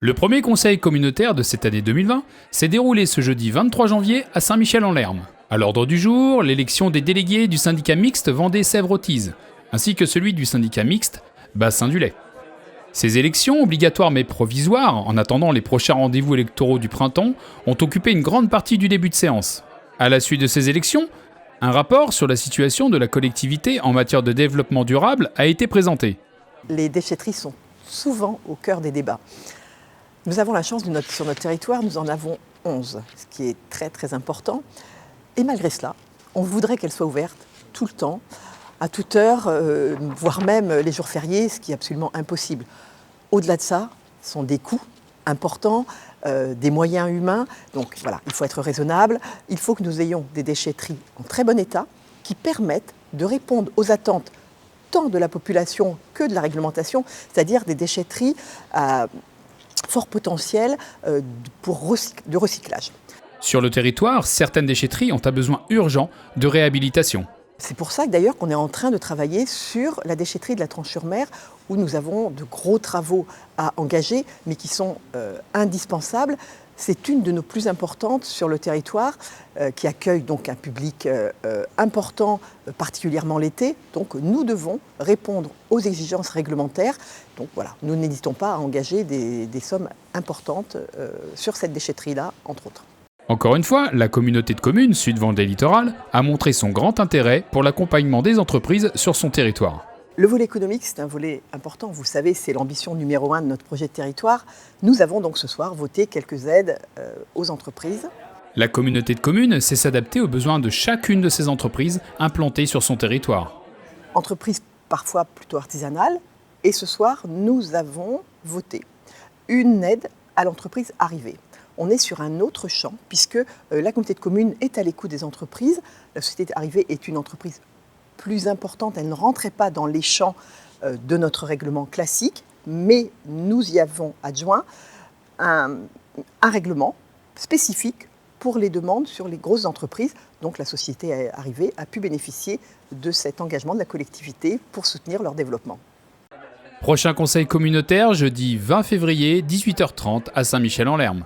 Le premier conseil communautaire de cette année 2020 s'est déroulé ce jeudi 23 janvier à Saint-Michel-en-Lerme. À l'ordre du jour, l'élection des délégués du syndicat mixte Vendée-Sèvres-Otise, ainsi que celui du syndicat mixte Bassin du Lait. Ces élections, obligatoires mais provisoires, en attendant les prochains rendez-vous électoraux du printemps, ont occupé une grande partie du début de séance. À la suite de ces élections, un rapport sur la situation de la collectivité en matière de développement durable a été présenté. Les déchetteries sont souvent au cœur des débats. Nous avons la chance, sur notre territoire, nous en avons 11, ce qui est très très important. Et malgré cela, on voudrait qu'elles soient ouvertes tout le temps, à toute heure, voire même les jours fériés, ce qui est absolument impossible. Au-delà de ça, ce sont des coûts importants, des moyens humains. Donc voilà, il faut être raisonnable. Il faut que nous ayons des déchetteries en très bon état qui permettent de répondre aux attentes tant de la population que de la réglementation, c'est-à-dire des déchetteries à fort potentiel de recyclage. Sur le territoire, certaines déchetteries ont un besoin urgent de réhabilitation. C'est pour ça d'ailleurs qu'on est en train de travailler sur la déchetterie de la Tranche-sur-Mer, où nous avons de gros travaux à engager, mais qui sont indispensables. C'est une de nos plus importantes sur le territoire, qui accueille donc un public important, particulièrement l'été. Donc nous devons répondre aux exigences réglementaires. Donc voilà, nous n'hésitons pas à engager des sommes importantes sur cette déchetterie-là, entre autres. Encore une fois, la communauté de communes Sud-Vendée Littoral a montré son grand intérêt pour l'accompagnement des entreprises sur son territoire. Le volet économique, c'est un volet important. Vous savez, c'est l'ambition numéro 1 de notre projet de territoire. Nous avons donc ce soir voté quelques aides aux entreprises. La communauté de communes sait s'adapter aux besoins de chacune de ces entreprises implantées sur son territoire. Entreprises parfois plutôt artisanales. Et ce soir, nous avons voté une aide à l'entreprise arrivée. On est sur un autre champ, puisque la communauté de communes est à l'écoute des entreprises. La société arrivée est une entreprise plus importante, elle ne rentrait pas dans les champs de notre règlement classique, mais nous y avons adjoint un règlement spécifique pour les demandes sur les grosses entreprises. Donc la société arrivée a pu bénéficier de cet engagement de la collectivité pour soutenir leur développement. Prochain conseil communautaire, jeudi 20 février, 18h30 à Saint-Michel-en-Lerme.